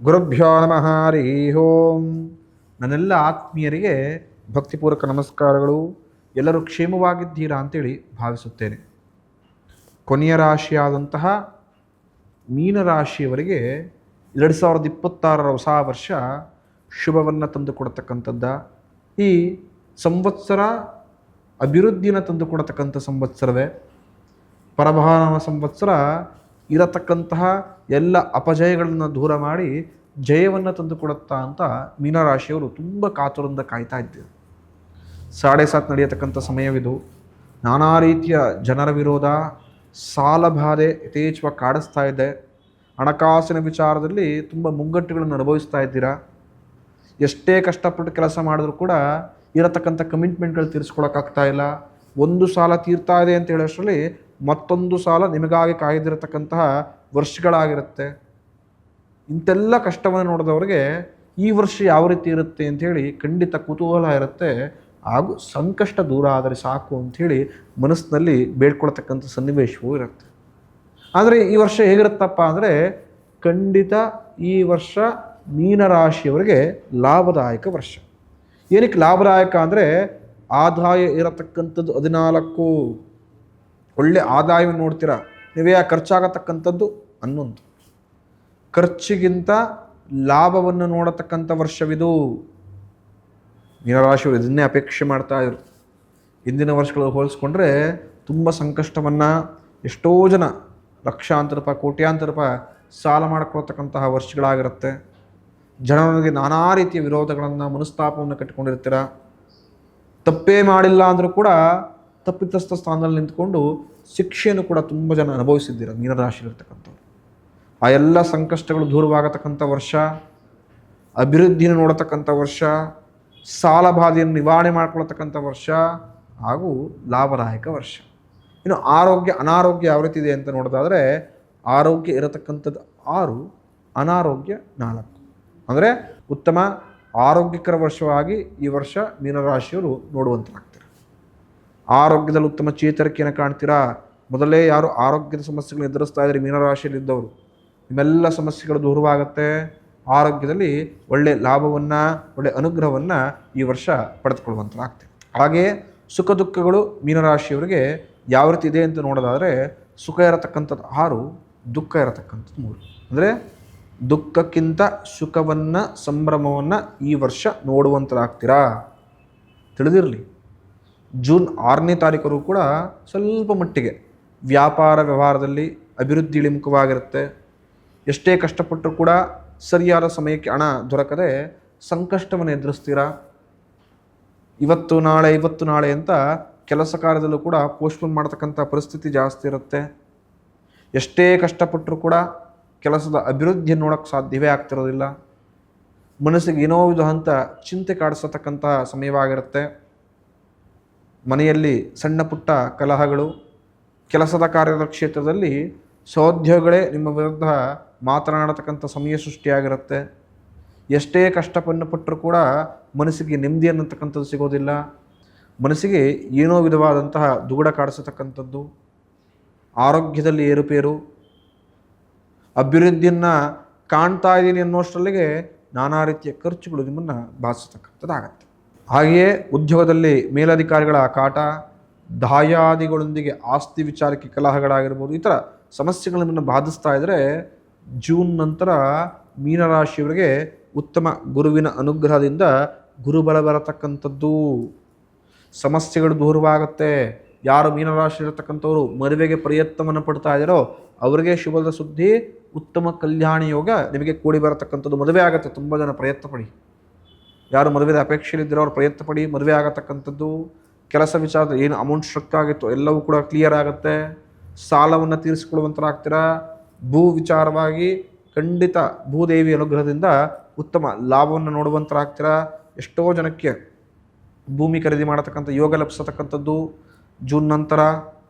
ಗುರುಭ್ಯೋ ನಮಃ ಹರಿ ಓಂ. ನನ್ನೆಲ್ಲ ಆತ್ಮೀಯರಿಗೆ ಭಕ್ತಿಪೂರ್ವಕ ನಮಸ್ಕಾರಗಳು. ಎಲ್ಲರೂ ಕ್ಷೇಮವಾಗಿದ್ದೀರಾ ಅಂತೇಳಿ ಭಾವಿಸುತ್ತೇನೆ. ಕೊನೆಯ ರಾಶಿಯಾದಂತಹ ಮೀನರಾಶಿಯವರಿಗೆ 2026ರ ಹೊಸ ವರ್ಷ ಶುಭವನ್ನು ತಂದುಕೊಡ್ತಕ್ಕಂಥದ್ದ. ಈ ಸಂವತ್ಸರ ಅಭಿವೃದ್ಧಿನ ತಂದುಕೊಡತಕ್ಕಂಥ ಸಂವತ್ಸರವೇ. ಪರಭಾನವ ಸಂವತ್ಸರ ಇರತಕ್ಕಂತಹ ಎಲ್ಲ ಅಪಜಯಗಳನ್ನು ದೂರ ಮಾಡಿ ಜಯವನ್ನು ತಂದುಕೊಡುತ್ತಾ ಅಂತ ಮೀನರಾಶಿಯವರು ತುಂಬ ಕಾತುರದಿಂದ ಕಾಯ್ತಾ ಇದ್ದಾರೆ. 7:30 ನಡೆಯತಕ್ಕಂಥ ಸಮಯವಿದು. ನಾನಾ ರೀತಿಯ ಜನರ ವಿರೋಧ, ಸಾಲ ಬಾಧೆ ಯಥೇಚ್ಛವಾಗಿ ಕಾಡಿಸ್ತಾ ಇದೆ. ಹಣಕಾಸಿನ ವಿಚಾರದಲ್ಲಿ ತುಂಬ ಮುಗ್ಗಟ್ಟುಗಳನ್ನು ಅನುಭವಿಸ್ತಾ ಇದ್ದೀರಾ. ಎಷ್ಟೇ ಕಷ್ಟಪಟ್ಟು ಕೆಲಸ ಮಾಡಿದ್ರೂ ಕೂಡ ಇರತಕ್ಕಂಥ ಕಮಿಟ್ಮೆಂಟ್ಗಳು ತೀರಿಸ್ಕೊಳಕ್ಕಾಗ್ತಾ ಇಲ್ಲ. ಒಂದು ಸಾಲ ತೀರ್ತಾ ಇದೆ ಅಂತ ಹೇಳೋಷ್ಟರಲ್ಲಿ ಮತ್ತೊಂದು ಸಾಲ ನಿಮಗಾಗಿ ಕಾಯ್ದಿರತಕ್ಕಂತಹ ವರ್ಷಗಳಾಗಿರುತ್ತೆ. ಇಂತೆಲ್ಲ ಕಷ್ಟವನ್ನು ನೋಡಿದವರಿಗೆ ಈ ವರ್ಷ ಯಾವ ರೀತಿ ಇರುತ್ತೆ ಅಂಥೇಳಿ ಖಂಡಿತ ಕುತೂಹಲ ಇರುತ್ತೆ. ಹಾಗೂ ಸಂಕಷ್ಟ ದೂರ ಆದರೆ ಸಾಕು ಅಂಥೇಳಿ ಮನಸ್ಸಿನಲ್ಲಿ ಬೇಡ್ಕೊಳ್ತಕ್ಕಂಥ ಸನ್ನಿವೇಶವೂ ಇರುತ್ತೆ. ಆದರೆ ಈ ವರ್ಷ ಹೇಗಿರುತ್ತಪ್ಪ ಅಂದರೆ ಖಂಡಿತ ಈ ವರ್ಷ ಮೀನರಾಶಿಯವರಿಗೆ ಲಾಭದಾಯಕ ವರ್ಷ. ಏನಕ್ಕೆ ಲಾಭದಾಯಕ ಅಂದರೆ ಆದಾಯ ಇರತಕ್ಕಂಥದ್ದು 14, ಒಳ್ಳೆ ಆದಾಯವನ್ನು ನೋಡ್ತೀರಾ. ನೀವೇ ಖರ್ಚಾಗತಕ್ಕಂಥದ್ದು 11. ಖರ್ಚಿಗಿಂತ ಲಾಭವನ್ನು ನೋಡತಕ್ಕಂಥ ವರ್ಷವಿದು. ಮೀನರಾಶಿಯವರು ಇದನ್ನೇ ಅಪೇಕ್ಷೆ ಮಾಡ್ತಾ ಇದ್ರು. ಹಿಂದಿನ ವರ್ಷಗಳು ಹೋಲಿಸ್ಕೊಂಡ್ರೆ ತುಂಬ ಸಂಕಷ್ಟವನ್ನು, ಎಷ್ಟೋ ಜನ ಲಕ್ಷಾಂತರ ರೂಪಾಯಿ, ಕೋಟ್ಯಾಂತರ ರೂಪಾಯಿ ಸಾಲ ಮಾಡಿಕೊಳ್ತಕ್ಕಂತಹ ವರ್ಷಗಳಾಗಿರುತ್ತೆ. ಜನರಿಗೆ ನಾನಾ ರೀತಿಯ ವಿರೋಧಗಳನ್ನು, ಮನಸ್ತಾಪವನ್ನು ಕಟ್ಟಿಕೊಂಡಿರ್ತೀರ. ತಪ್ಪೇ ಮಾಡಿಲ್ಲ ಅಂದರೂ ಕೂಡ ತಪ್ಪಿತಸ್ಥ ಸ್ಥಾನದಲ್ಲಿ ನಿಂತ್ಕೊಂಡು ಶಿಕ್ಷೆಯನ್ನು ಕೂಡ ತುಂಬ ಜನ ಅನುಭವಿಸಿದ್ದೀರ ಮೀನರಾಶಿಲಿರ್ತಕ್ಕಂಥವ್ರು. ಆ ಎಲ್ಲ ಸಂಕಷ್ಟಗಳು ದೂರವಾಗತಕ್ಕಂಥ ವರ್ಷ, ಅಭಿವೃದ್ಧಿಯನ್ನು ನೋಡತಕ್ಕಂಥ ವರ್ಷ, ಸಾಲ ಬಾಧೆಯನ್ನು ನಿವಾರಣೆ ಮಾಡ್ಕೊಳ್ತಕ್ಕಂಥ ವರ್ಷ, ಹಾಗೂ ಲಾಭದಾಯಕ ವರ್ಷ. ಇನ್ನು ಆರೋಗ್ಯ ಅನಾರೋಗ್ಯ ಯಾವ ರೀತಿ ಇದೆ ಅಂತ ನೋಡೋದಾದರೆ ಆರೋಗ್ಯ ಇರತಕ್ಕಂಥದ್ದು 6, ಅನಾರೋಗ್ಯ 4. ಅಂದರೆ ಉತ್ತಮ ಆರೋಗ್ಯಕರ ವರ್ಷವಾಗಿ ಈ ವರ್ಷ ಮೀನರಾಶಿಯವರು ನೋಡುವಂತಾಗ್ತಾರೆ. ಆರೋಗ್ಯದಲ್ಲಿ ಉತ್ತಮ ಚೇತರಿಕೆಯನ್ನು ಕಾಣ್ತೀರಾ. ಮೊದಲೇ ಯಾರು ಆರೋಗ್ಯದ ಸಮಸ್ಯೆಗಳನ್ನು ಎದುರಿಸ್ತಾ ಇದ್ದಾರೆ ಮೀನರಾಶಿಯಲ್ಲಿದ್ದವರು, ನಿಮ್ಮೆಲ್ಲ ಸಮಸ್ಯೆಗಳು ದೂರವಾಗುತ್ತೆ. ಆರೋಗ್ಯದಲ್ಲಿ ಒಳ್ಳೆಯ ಲಾಭವನ್ನು, ಒಳ್ಳೆಯ ಅನುಗ್ರಹವನ್ನು ಈ ವರ್ಷ ಪಡೆದುಕೊಳ್ಳುವಂತಾಗ್ತದೆ. ಹಾಗೆಯೇ ಸುಖ ದುಃಖಗಳು ಮೀನರಾಶಿಯವರಿಗೆ ಯಾವ ರೀತಿ ಇದೆ ಅಂತ ನೋಡೋದಾದರೆ ಸುಖ ಇರತಕ್ಕಂಥದ್ದು 6, ದುಃಖ ಇರತಕ್ಕಂಥದ್ದು 3. ಅಂದರೆ ದುಃಖಕ್ಕಿಂತ ಸುಖವನ್ನು, ಸಂಭ್ರಮವನ್ನು ಈ ವರ್ಷ ನೋಡುವಂತಾಗ್ತೀರಾ. ತಿಳಿದಿರಲಿ. ಜೂನ್ 6ನೇ ತಾರೀಕರು ಕೂಡ ಸ್ವಲ್ಪ ಮಟ್ಟಿಗೆ ವ್ಯಾಪಾರ ವ್ಯವಹಾರದಲ್ಲಿ ಅಭಿವೃದ್ಧಿ ಇಳಿಮುಖವಾಗಿರುತ್ತೆ. ಎಷ್ಟೇ ಕಷ್ಟಪಟ್ಟರೂ ಕೂಡ ಸರಿಯಾದ ಸಮಯಕ್ಕೆ ಹಣ ದೊರಕದೆ ಸಂಕಷ್ಟವನ್ನು ಎದುರಿಸ್ತೀರಾ. ಇವತ್ತು ನಾಳೆ ಅಂತ ಕೆಲಸ ಕಾರ್ಯದಲ್ಲೂ ಕೂಡ ಪೋಸ್ಟ್ಪೋನ್ ಮಾಡ್ತಕ್ಕಂಥ ಪರಿಸ್ಥಿತಿ ಜಾಸ್ತಿ ಇರುತ್ತೆ. ಎಷ್ಟೇ ಕಷ್ಟಪಟ್ಟರೂ ಕೂಡ ಕೆಲಸದ ಅಭಿವೃದ್ಧಿಯನ್ನು ನೋಡೋಕ್ಕೆ ಸಾಧ್ಯವೇ ಆಗ್ತಿರೋದಿಲ್ಲ. ಮನಸ್ಸಿಗೆ ಏನೋ ವಿಧಂತ ಚಿಂತೆ ಕಾಡಿಸತಕ್ಕಂತಹ ಸಮಯವಾಗಿರುತ್ತೆ. ಮನೆಯಲ್ಲಿ ಸಣ್ಣ ಪುಟ್ಟ ಕಲಹಗಳು, ಕೆಲಸದ ಕಾರ್ಯದ ಕ್ಷೇತ್ರದಲ್ಲಿ ಸಹೋದ್ಯೋಗಿಗಳೇ ನಿಮ್ಮ ವಿರುದ್ಧ ಮಾತನಾಡತಕ್ಕಂಥ ಸಮಯ ಸೃಷ್ಟಿಯಾಗಿರುತ್ತೆ. ಎಷ್ಟೇ ಕಷ್ಟಪಟ್ಟು ಪಟ್ಟರೂ ಕೂಡ ಮನಸ್ಸಿಗೆ ನೆಮ್ಮದಿ ಅನ್ನತಕ್ಕಂಥದ್ದು ಸಿಗೋದಿಲ್ಲ. ಮನಸ್ಸಿಗೆ ಏನೋ ವಿಧವಾದಂತಹ ದುಗುಡ ಕಾಡಿಸತಕ್ಕಂಥದ್ದು, ಆರೋಗ್ಯದಲ್ಲಿ ಏರುಪೇರು, ಅಭಿವೃದ್ಧಿಯನ್ನು ಕಾಣ್ತಾ ಇದ್ದೀನಿ ಅನ್ನೋಷ್ಟರಲ್ಲಿಗೆ ನಾನಾ ರೀತಿಯ ಖರ್ಚುಗಳು ನಿಮ್ಮನ್ನು ಬಾಧಿಸತಕ್ಕಂಥದ್ದಾಗತ್ತೆ. ಹಾಗೆಯೇ ಉದ್ಯೋಗದಲ್ಲಿ ಮೇಲಧಿಕಾರಿಗಳ ಕಾಟ, ದಾಯಾದಿಗಳೊಂದಿಗೆ ಆಸ್ತಿ ವಿಚಾರಕ್ಕೆ ಕಲಹಗಳಾಗಿರ್ಬೋದು, ಈ ಥರ ಸಮಸ್ಯೆಗಳು ನಿಮ್ಮನ್ನು ಬಾಧಿಸ್ತಾ ಇದ್ದರೆ ಜೂನ್ ನಂತರ ಮೀನರಾಶಿಯವರಿಗೆ ಉತ್ತಮ ಗುರುವಿನ ಅನುಗ್ರಹದಿಂದ ಗುರುಬಲ ಬರತಕ್ಕಂಥದ್ದು. ಸಮಸ್ಯೆಗಳು ದೂರವಾಗುತ್ತೆ. ಯಾರು ಮೀನರಾಶಿ ಇರತಕ್ಕಂಥವ್ರು ಮದುವೆಗೆ ಪ್ರಯತ್ನವನ್ನು ಪಡ್ತಾ ಇದ್ದಾರೋ ಅವರಿಗೆ ಶುಭದ ಸುದ್ದಿ, ಉತ್ತಮ ಕಲ್ಯಾಣ ಯೋಗ ನಿಮಗೆ ಕೂಡಿ ಬರತಕ್ಕಂಥದ್ದು. ಮದುವೆ ಆಗುತ್ತೆ. ತುಂಬ ಜನ ಪ್ರಯತ್ನ ಪಡಿ. ಯಾರು ಮದುವೆದ ಅಪೇಕ್ಷೆಯಲ್ಲಿದ್ದರೂ ಅವ್ರು ಪ್ರಯತ್ನ ಪಡಿ, ಮದುವೆ ಆಗತಕ್ಕಂಥದ್ದು. ಕೆಲಸ ವಿಚಾರದ ಏನು ಅಮೌಂಟ್ ಸ್ಟ್ರಕ್ ಆಗಿತ್ತು ಎಲ್ಲವೂ ಕೂಡ ಕ್ಲಿಯರ್ ಆಗುತ್ತೆ. ಸಾಲವನ್ನು ತೀರಿಸಿಕೊಳ್ಳುವಂಥರಾಗ್ತೀರಾ. ಭೂ ವಿಚಾರವಾಗಿ ಖಂಡಿತ ಭೂದೇವಿ ಅನುಗ್ರಹದಿಂದ ಉತ್ತಮ ಲಾಭವನ್ನು ನೋಡುವಂಥರಾಗ್ತೀರಾ. ಎಷ್ಟೋ ಜನಕ್ಕೆ ಭೂಮಿ ಖರೀದಿ ಮಾಡತಕ್ಕಂಥ ಯೋಗ ಲಭಿಸತಕ್ಕಂಥದ್ದು ಜೂನ್ ನಂತರ.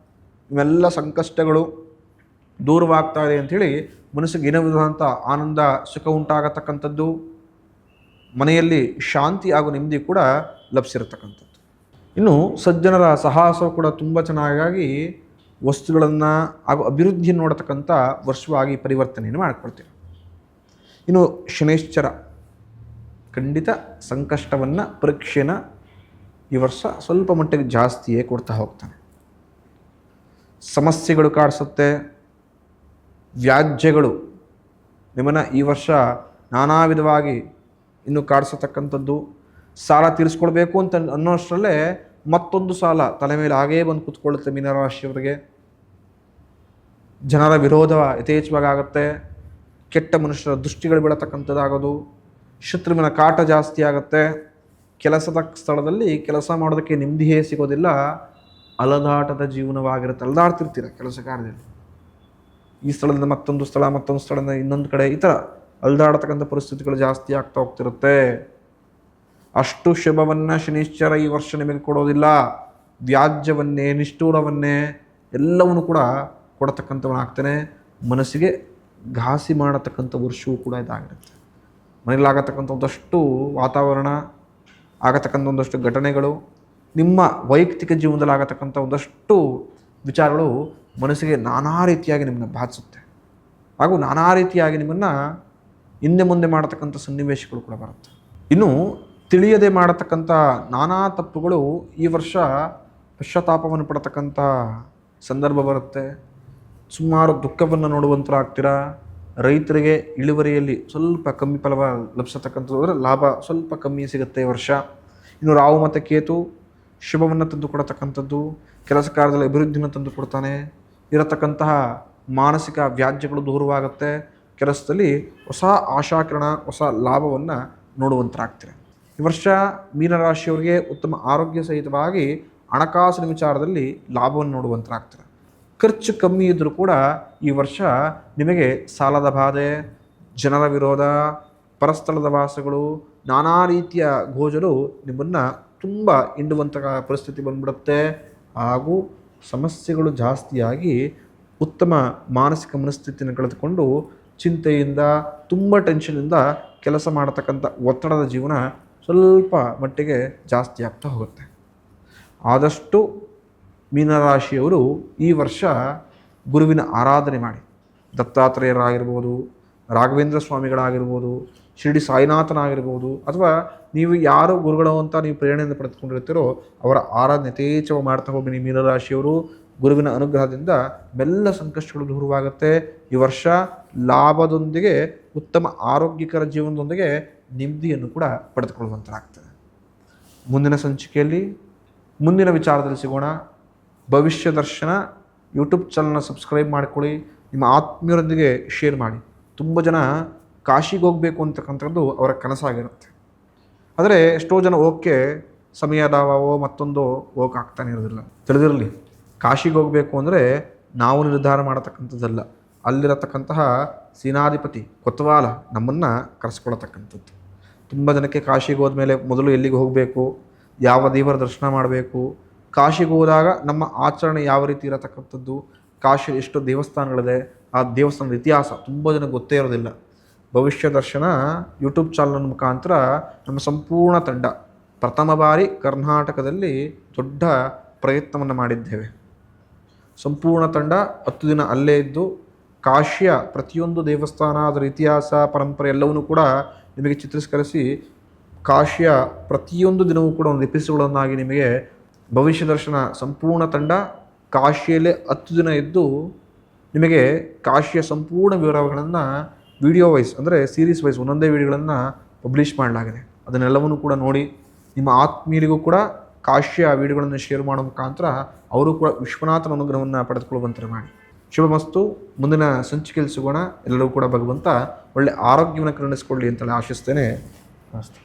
ಇವೆಲ್ಲ ಸಂಕಷ್ಟಗಳು ದೂರವಾಗ್ತಾ ಇದೆ ಅಂಥೇಳಿ ಮನಸ್ಸಿಗೆ ಏನೋ ವಿಧವಾದಂಥ ಆನಂದ, ಸುಖ ಉಂಟಾಗತಕ್ಕಂಥದ್ದು. ಮನೆಯಲ್ಲಿ ಶಾಂತಿ ಹಾಗೂ ನೆಮ್ಮದಿ ಕೂಡ ಲಭಿಸಿರತಕ್ಕಂಥದ್ದು. ಇನ್ನು ಸಜ್ಜನರ ಸಾಹಸವು ಕೂಡ ತುಂಬ ಚೆನ್ನಾಗಿ ವಸ್ತುಗಳನ್ನು ಹಾಗೂ ಅಭಿವೃದ್ಧಿಯನ್ನು ನೋಡತಕ್ಕಂಥ ವರ್ಷವಾಗಿ ಪರಿವರ್ತನೆಯನ್ನು ಮಾಡಿಕೊಳ್ತೀವಿ. ಇನ್ನು ಶನೈಶ್ಚರ ಖಂಡಿತ ಸಂಕಷ್ಟವನ್ನು ಪರೀಕ್ಷೆನ ಈ ವರ್ಷ ಸ್ವಲ್ಪ ಮಟ್ಟಿಗೆ ಜಾಸ್ತಿಯೇ ಕೊಡ್ತಾ ಹೋಗ್ತಾನೆ. ಸಮಸ್ಯೆಗಳು ಕಾಡಿಸುತ್ತೆ, ವ್ಯಾಜ್ಯಗಳು ನಿಮ್ಮನ್ನು ಈ ವರ್ಷ ನಾನಾ ವಿಧವಾಗಿ ಇನ್ನು ಕಾಡಿಸತಕ್ಕಂಥದ್ದು. ಸಾಲ ತೀರಿಸ್ಕೊಳ್ಬೇಕು ಅಂತ ಅನ್ನೋಷ್ಟರಲ್ಲೇ ಮತ್ತೊಂದು ಸಾಲ ತಲೆ ಮೇಲೆ ಹಾಗೇ ಬಂದು ಕೂತ್ಕೊಳ್ಳುತ್ತೆ ಮೀನರಾಶಿಯವರಿಗೆ. ಜನರ ವಿರೋಧ ಯಥೇಚ್ಛವಾಗಿ ಆಗುತ್ತೆ, ಕೆಟ್ಟ ಮನುಷ್ಯರ ದೃಷ್ಟಿಗಳು ಬೀಳತಕ್ಕಂಥದ್ದಾಗೋದು, ಶತ್ರುವಿನ ಕಾಟ ಜಾಸ್ತಿ ಆಗುತ್ತೆ. ಕೆಲಸದ ಸ್ಥಳದಲ್ಲಿ ಕೆಲಸ ಮಾಡೋದಕ್ಕೆ ನೆಮ್ಮದಿಯೇ ಸಿಗೋದಿಲ್ಲ, ಅಲದಾಟದ ಜೀವನವಾಗಿರುತ್ತೆ. ಅಲದಾಡ್ತಿರ್ತೀರ ಕೆಲಸ ಕಾರ್ಯದಲ್ಲಿ, ಈ ಸ್ಥಳದಿಂದ ಮತ್ತೊಂದು ಸ್ಥಳದಿಂದ ಇನ್ನೊಂದು ಕಡೆ, ಈ ಥರ ಅಲ್ದಾಡತಕ್ಕಂಥ ಪರಿಸ್ಥಿತಿಗಳು ಜಾಸ್ತಿ ಆಗ್ತಾ ಹೋಗ್ತಿರುತ್ತೆ. ಅಷ್ಟು ಶುಭವನ್ನು ಶನೀಶ್ವರ ಈ ವರ್ಷ ನಿಮಗೆ ಕೊಡೋದಿಲ್ಲ. ವ್ಯಾಜ್ಯವನ್ನೇ, ನಿಷ್ಠೂರವನ್ನೇ ಎಲ್ಲವನ್ನೂ ಕೂಡ ಕೊಡತಕ್ಕಂಥವನಾಗ್ತಾನೆ. ಮನಸ್ಸಿಗೆ ಘಾಸಿ ಮಾಡತಕ್ಕಂಥ ವರ್ಷವೂ ಕೂಡ ಇದಾಗಿರುತ್ತೆ. ಮನೆಯಲ್ಲಾಗತಕ್ಕಂಥ ಒಂದಷ್ಟು ವಾತಾವರಣ, ಆಗತಕ್ಕಂಥ ಒಂದಷ್ಟು ಘಟನೆಗಳು, ನಿಮ್ಮ ವೈಯಕ್ತಿಕ ಜೀವನದಲ್ಲಿ ಆಗತಕ್ಕಂಥ ಒಂದಷ್ಟು ವಿಚಾರಗಳು ಮನಸ್ಸಿಗೆ ನಾನಾ ರೀತಿಯಾಗಿ ನಿಮ್ಮನ್ನು ಬಾಧಿಸುತ್ತೆ. ಹಾಗೂ ನಾನಾ ರೀತಿಯಾಗಿ ನಿಮ್ಮನ್ನು ಹಿಂದೆ ಮುಂದೆ ಮಾಡತಕ್ಕಂಥ ಸನ್ನಿವೇಶಗಳು ಕೂಡ ಬರುತ್ತೆ. ಇನ್ನು ತಿಳಿಯದೆ ಮಾಡತಕ್ಕಂಥ ನಾನಾ ತಪ್ಪುಗಳು ಈ ವರ್ಷ ಪಶ್ಚಾತ್ತಾಪವನ್ನು ಪಡತಕ್ಕಂಥ ಸಂದರ್ಭ ಬರುತ್ತೆ. ಸುಮಾರು ದುಃಖವನ್ನು ನೋಡುವಂತರಾಗ್ತೀರಾ. ರೈತರಿಗೆ ಇಳುವರಿಯಲ್ಲಿ ಸ್ವಲ್ಪ ಕಮ್ಮಿ ಫಲ ಲಭಿಸತಕ್ಕಂಥದ್ದು, ಅಂದರೆ ಲಾಭ ಸ್ವಲ್ಪ ಕಮ್ಮಿ ಸಿಗುತ್ತೆ ಈ ವರ್ಷ. ಇನ್ನು ರಾಹು ಮತ್ತು ಕೇತು ಶುಭವನ್ನು ತಂದು ಕೊಡತಕ್ಕಂಥದ್ದು, ಕೆಲಸ ಕಾರ್ಯದಲ್ಲಿ ಅಭಿವೃದ್ಧಿಯನ್ನು ತಂದು ಕೊಡ್ತಾನೆ. ಇರತಕ್ಕಂತಹ ಮಾನಸಿಕ ವ್ಯಾಜ್ಯಗಳು ದೂರವಾಗುತ್ತೆ. ಕೆಲಸದಲ್ಲಿ ಹೊಸ ಆಶಾಕಿರಣ, ಹೊಸ ಲಾಭವನ್ನು ನೋಡುವಂತರಾಗ್ತೀರ. ಈ ವರ್ಷ ಮೀನರಾಶಿಯವರಿಗೆ ಉತ್ತಮ ಆರೋಗ್ಯ ಸಹಿತವಾಗಿ ಹಣಕಾಸಿನ ವಿಚಾರದಲ್ಲಿ ಲಾಭವನ್ನು ನೋಡುವಂತರಾಗ್ತೀರ. ಖರ್ಚು ಕಮ್ಮಿ ಇದ್ದರೂ ಕೂಡ ಈ ವರ್ಷ ನಿಮಗೆ ಸಾಲದ ಬಾಧೆ, ಜನರ ವಿರೋಧ, ಪರಸ್ಥಳದ ವಾಸಗಳು, ನಾನಾ ರೀತಿಯ ಗೋಜಲು ನಿಮ್ಮನ್ನು ತುಂಬ ಹಿಂಡುವಂತಹ ಪರಿಸ್ಥಿತಿ ಬಂದ್ಬಿಡುತ್ತೆ. ಹಾಗೂ ಸಮಸ್ಯೆಗಳು ಜಾಸ್ತಿಯಾಗಿ ಉತ್ತಮ ಮಾನಸಿಕ ಮನಸ್ಥಿತಿಯನ್ನು ಕಳೆದುಕೊಂಡು ಚಿಂತೆಯಿಂದ, ತುಂಬ ಟೆನ್ಷನಿಂದ ಕೆಲಸ ಮಾಡತಕ್ಕಂಥ ಒತ್ತಡದ ಜೀವನ ಸ್ವಲ್ಪ ಮಟ್ಟಿಗೆ ಜಾಸ್ತಿ ಆಗ್ತಾ ಹೋಗುತ್ತೆ. ಆದಷ್ಟು ಮೀನರಾಶಿಯವರು ಈ ವರ್ಷ ಗುರುವಿನ ಆರಾಧನೆ ಮಾಡಿ, ದತ್ತಾತ್ರೇಯರಾಗಿರ್ಬೋದು, ರಾಘವೇಂದ್ರ ಸ್ವಾಮಿಗಳಾಗಿರ್ಬೋದು, ಶಿರಡಿ ಸಾಯಿನಾಥನಾಗಿರ್ಬೋದು, ಅಥವಾ ನೀವು ಯಾರು ಗುರುಗಳು ಅಂತ ನೀವು ಪ್ರೇರಣೆಯಿಂದ ಪಡೆದುಕೊಂಡಿರ್ತೀರೋ ಅವರ ಆರಾಧನೆ ಯಥೇಚ್ಛವಾಗಿ ಮಾಡ್ತಾ ಹೋಗಿ ಮೀನರಾಶಿಯವರು. ಗುರುವಿನ ಅನುಗ್ರಹದಿಂದ ಬೆಲ್ಲ ಸಂಕಷ್ಟಗಳು ದೂರವಾಗುತ್ತೆ. ಈ ವರ್ಷ ಲಾಭದೊಂದಿಗೆ ಉತ್ತಮ ಆರೋಗ್ಯಕರ ಜೀವನದೊಂದಿಗೆ ನೆಮ್ಮದಿಯನ್ನು ಕೂಡ ಪಡೆದುಕೊಳ್ಳುವಂತಾಗ್ತದೆ. ಮುಂದಿನ ಸಂಚಿಕೆಯಲ್ಲಿ ಮುಂದಿನ ವಿಚಾರದಲ್ಲಿ ಸಿಗೋಣ. ಭವಿಷ್ಯ ದರ್ಶನ ಯೂಟ್ಯೂಬ್ ಚಾನಲ್ನ ಸಬ್ಸ್ಕ್ರೈಬ್ ಮಾಡಿಕೊಳ್ಳಿ, ನಿಮ್ಮ ಆತ್ಮೀಯರೊಂದಿಗೆ ಶೇರ್ ಮಾಡಿ. ತುಂಬ ಜನ ಕಾಶಿಗೆ ಹೋಗಬೇಕು ಅಂತಕ್ಕಂಥದ್ದು ಅವರ ಕನಸಾಗಿರುತ್ತೆ. ಆದರೆ ಎಷ್ಟೋ ಜನ ಓಕೆ ಸಮಯದಾವೋ ಮತ್ತೊಂದು ಹೋಗೋಕ್ಕಾಗ್ತಾನೆ ಇರೋದಿಲ್ಲ. ತಿಳಿದಿರಲಿ, ಕಾಶಿಗೆ ಹೋಗಬೇಕು ಅಂದರೆ ನಾವು ನಿರ್ಧಾರ ಮಾಡತಕ್ಕಂಥದ್ದಲ್ಲ, ಅಲ್ಲಿರತಕ್ಕಂತಹ ಸೇನಾಧಿಪತಿ ಕೊತ್ವಾಲ ನಮ್ಮನ್ನು ಕರೆಸ್ಕೊಳ್ತಕ್ಕಂಥದ್ದು. ತುಂಬ ಜನಕ್ಕೆ ಕಾಶಿಗೆ ಹೋದ್ಮೇಲೆ ಮೊದಲು ಎಲ್ಲಿಗೆ ಹೋಗಬೇಕು, ಯಾವ ದೇವರ ದರ್ಶನ ಮಾಡಬೇಕು, ಕಾಶಿಗೆ ಹೋದಾಗ ನಮ್ಮ ಆಚರಣೆ ಯಾವ ರೀತಿ ಇರತಕ್ಕಂಥದ್ದು, ಕಾಶಿ ಎಷ್ಟು ದೇವಸ್ಥಾನಗಳಿದೆ, ಆ ದೇವಸ್ಥಾನದ ಇತಿಹಾಸ ತುಂಬ ಜನಕ್ಕೆ ಗೊತ್ತೇ ಇರೋದಿಲ್ಲ. ಭವಿಷ್ಯ ದರ್ಶನ ಯೂಟ್ಯೂಬ್ ಚಾನಲ್ ಮುಖಾಂತರ ನಮ್ಮ ಸಂಪೂರ್ಣ ತಂಡ ಪ್ರಥಮ ಬಾರಿ ಕರ್ನಾಟಕದಲ್ಲಿ ದೊಡ್ಡ ಪ್ರಯತ್ನವನ್ನು ಮಾಡಿದ್ದೇವೆ. ಸಂಪೂರ್ಣ ತಂಡ 10 ದಿನ ಅಲ್ಲೇ ಇದ್ದು ಕಾಶಿಯ ಪ್ರತಿಯೊಂದು ದೇವಸ್ಥಾನ, ಅದರ ಇತಿಹಾಸ, ಪರಂಪರೆ ಎಲ್ಲವನ್ನೂ ಕೂಡ ನಿಮಗೆ ಚಿತ್ರೀಕರಿಸಿ, ಕಾಶಿಯ ಪ್ರತಿಯೊಂದು ದಿನವೂ ಕೂಡ ಒಂದು ಎಪಿಸೋಡನ್ನಾಗಿ ನಿಮಗೆ ಭವಿಷ್ಯ ದರ್ಶನ ಸಂಪೂರ್ಣ ತಂಡ ಕಾಶಿಯಲ್ಲೇ 10 ದಿನ ಇದ್ದು ನಿಮಗೆ ಕಾಶಿಯ ಸಂಪೂರ್ಣ ವಿವರಗಳನ್ನು ವಿಡಿಯೋ ವೈಸ್, ಅಂದರೆ ಸೀರೀಸ್ ವೈಸ್ ಒಂದೊಂದೇ ವಿಡಿಯೋಗಳನ್ನು ಪಬ್ಲಿಷ್ ಮಾಡಲಾಗಿದೆ. ಅದನ್ನೆಲ್ಲವನ್ನೂ ಕೂಡ ನೋಡಿ ನಿಮ್ಮ ಆತ್ಮೀಯರಿಗೂ ಕೂಡ ಕಾಶಿಯ ವಿಡಿಯೋಗಳನ್ನು ಶೇರ್ ಮಾಡೋ ಮುಖಾಂತರ ಅವರು ಕೂಡ ವಿಶ್ವನಾಥನ ಅನುಗ್ರಹವನ್ನು ಪಡೆದುಕೊಳ್ಳುವಂತೆ ಮಾಡಿ. ಶುಭಮಸ್ತು. ಮುಂದಿನ ಸಂಚಿಕೆಯಲ್ಲಿ ಸಿಗೋಣ. ಎಲ್ಲರೂ ಕೂಡ ಭಗವಂತ ಒಳ್ಳೆ ಆರೋಗ್ಯವನ್ನು ಕರುಣಿಸಿಕೊಳ್ಳಿ ಅಂತೇಳಿ ಆಶಿಸ್ತೇನೆ. ನಮಸ್ತೆ.